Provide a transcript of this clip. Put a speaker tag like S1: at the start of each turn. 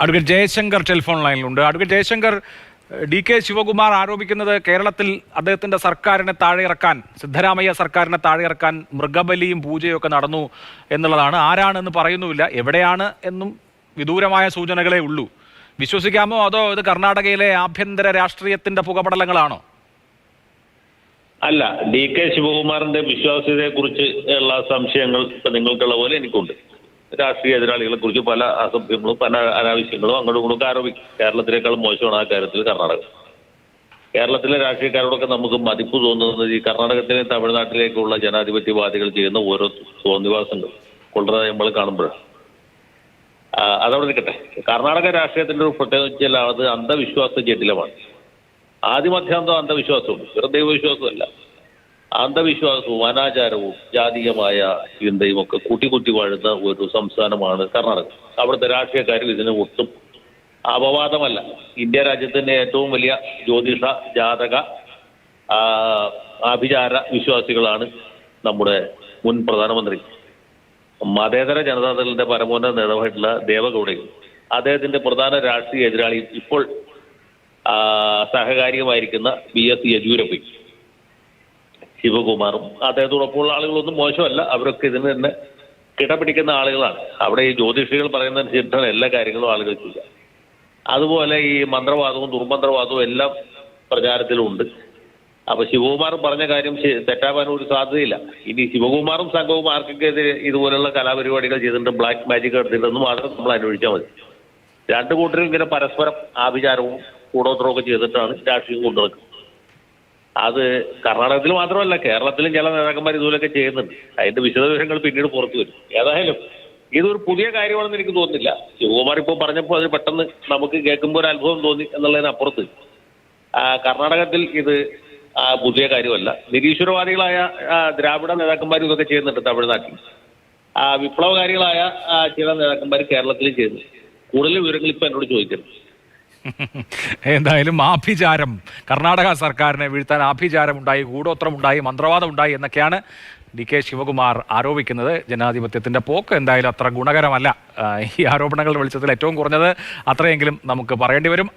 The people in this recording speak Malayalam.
S1: അഡ്വക്കേറ്റ് ജയശങ്കർ ടെലിഫോൺ ലൈനിലുണ്ട്. Advocate Jayashankar, D K Shivakumar ആരോപിക്കുന്നത് കേരളത്തിൽ അദ്ദേഹത്തിന്റെ സർക്കാരിനെ താഴെയിറക്കാൻ, സിദ്ധരാമയ്യ സർക്കാരിനെ താഴെയിറക്കാൻ മൃഗബലിയും പൂജയും ഒക്കെ നടന്നു എന്നുള്ളതാണ്. ആരാണെന്ന് പറയുന്നുമില്ല, എവിടെയാണ് എന്നും വിദൂരമായ സൂചനകളേ ഉള്ളൂ. വിശ്വസിക്കാമോ, അതോ ഇത് കർണാടകയിലെ ആഭ്യന്തര രാഷ്ട്രീയത്തിന്റെ പുകപടലങ്ങളാണോ?
S2: അല്ല, ഡി കെ ശിവകുമാറിന്റെ വിശ്വാസ്യതയെ കുറിച്ച് ഉള്ള സംശയങ്ങൾ ഇപ്പൊ നിങ്ങൾക്കുള്ള പോലെ എനിക്കുണ്ട്. രാഷ്ട്രീയ എതിരാളികളെ കുറിച്ച് പല അസഭ്യങ്ങളും പല അനാവശ്യങ്ങളും അങ്ങോട്ടും ഇങ്ങോട്ടും ആരോപിക്കും. കേരളത്തിനേക്കാൾ മോശമാണ് ആ കാര്യത്തിൽ കർണാടക. കേരളത്തിലെ രാഷ്ട്രീയക്കാരോടൊക്കെ നമുക്ക് മതിപ്പ് തോന്നുന്നത് ഈ കർണാടകത്തിലെ തമിഴ്നാട്ടിലേക്കുള്ള ജനാധിപത്യവാദികൾ ചെയ്യുന്ന ഓരോ തോന്നിവാസങ്ങൾ വളരെ നമ്മൾ കാണുമ്പോഴാണ്. അതവിടെ നിൽക്കട്ടെ. കർണാടക രാഷ്ട്രീയത്തിന്റെ ഒരു പ്രത്യേകത വെച്ചാൽ അത് അന്ധവിശ്വാസ ജटिലമാണ്. ആദ്യമധ്യാന്തം അന്ധവിശ്വാസമുണ്ട്, വെറുതെ ദൈവവിശ്വാസമല്ല. അന്ധവിശ്വാസവും അനാചാരവും ജാതീയമായ ചിന്തയും ഒക്കെ കൂട്ടി വാഴുന്ന ഒരു സംസ്ഥാനമാണ് കർണാടക. അവിടുത്തെ രാഷ്ട്രീയക്കാരും ഇതിന് ഒട്ടും അപവാദമല്ല. ഇന്ത്യ രാജ്യത്തിന്റെ ഏറ്റവും വലിയ ജ്യോതിഷ ജാതക ആഭിചാര വിശ്വാസികളാണ് നമ്മുടെ മുൻ പ്രധാനമന്ത്രി. മതേതര ജനതാദളിന്റെ പരമോന്നത നേതാവായിട്ടുള്ള ദേവഗൌഡയും അദ്ദേഹത്തിന്റെ പ്രധാന രാഷ്ട്രീയ എതിരാളി ഇപ്പോൾ സഹകാരിയുമായിരിക്കുന്ന BS യെദ്യൂരപ്പയും ശിവകുമാറും അദ്ദേഹത്തോടൊപ്പമുള്ള ആളുകളൊന്നും മോശമല്ല. അവരൊക്കെ ഇതിന് തന്നെ കിടപിടിക്കുന്ന ആളുകളാണ്. അവിടെ ഈ ജ്യോതിഷികൾ പറയുന്നതനുസരിച്ചാണ് എല്ലാ കാര്യങ്ങളും ആളുകൾ ചെയ്യുക. അതുപോലെ ഈ മന്ത്രവാദവും ദുർമന്ത്രവാദവും എല്ലാം പ്രചാരത്തിലുണ്ട്. അപ്പൊ ശിവകുമാർ പറഞ്ഞ കാര്യം തെറ്റാവാൻ ഒരു സാധ്യതയില്ല. ഇനി ശിവകുമാറും സംഘവും ആർക്കൊക്കെ ഇതുപോലുള്ള കലാപരിപാടികൾ ചെയ്തിട്ടുണ്ട്, ബ്ലാക്ക് മാജിക് നടത്തിയിട്ടെന്ന് മാത്രം നമ്മൾ അന്വേഷിച്ചാൽ മതി. രണ്ടു കൂട്ടരും ഇങ്ങനെ പരസ്പരം ആഭിചാരവും കൂടോത്രമൊക്കെ ചെയ്തിട്ടാണ് രാഷ്ട്രീയം കൊണ്ടുനടക്കുന്നത്. അത് കർണാടകത്തിൽ മാത്രമല്ല, കേരളത്തിലും ചില നേതാക്കന്മാർ ഇതുപോലെയൊക്കെ ചെയ്യുന്നുണ്ട്. അതിന്റെ വിശദവിവരങ്ങൾ പിന്നീട് പുറത്തു വരും. ഏതായാലും ഇതൊരു പുതിയ കാര്യമാണെന്ന് എനിക്ക് തോന്നുന്നില്ല. ശിവകുമാർ ഇപ്പോൾ പറഞ്ഞപ്പോൾ അത് പെട്ടെന്ന് നമുക്ക് കേൾക്കുമ്പോൾ ഒരു അത്ഭുതം തോന്നി എന്നുള്ളതിനപ്പുറത്ത് കർണാടകത്തിൽ ഇത് പുതിയ കാര്യമല്ല. നിരീശ്വരവാദികളായ ദ്രാവിഡ നേതാക്കന്മാർ ഇതൊക്കെ ചെയ്യുന്നുണ്ട് തമിഴ്നാട്ടിൽ. വിപ്ലവകാരികളായ ചില നേതാക്കന്മാർ കേരളത്തിലും ചെയ്യുന്നു. കൂടുതൽ വിവരങ്ങൾ ഇപ്പൊ എന്നോട് ചോദിക്കണം.
S1: എന്തായാലും ആഭിചാരം, കർണാടക സർക്കാരിനെ വീഴ്ത്താൻ ആഭിചാരമുണ്ടായി, കൂടോത്രമുണ്ടായി, മന്ത്രവാദമുണ്ടായി എന്നൊക്കെയാണ് ഡി കെ ശിവകുമാർ ആരോപിക്കുന്നത്. ജനാധിപത്യത്തിന്റെ പോക്ക് എന്തായാലും അത്ര ഗുണകരമല്ല. ഈ ആരോപണങ്ങളുടെ വെളിച്ചത്തിൽ ഏറ്റവും കുറഞ്ഞത് അത്രയെങ്കിലും നമുക്ക് പറയേണ്ടി വരും.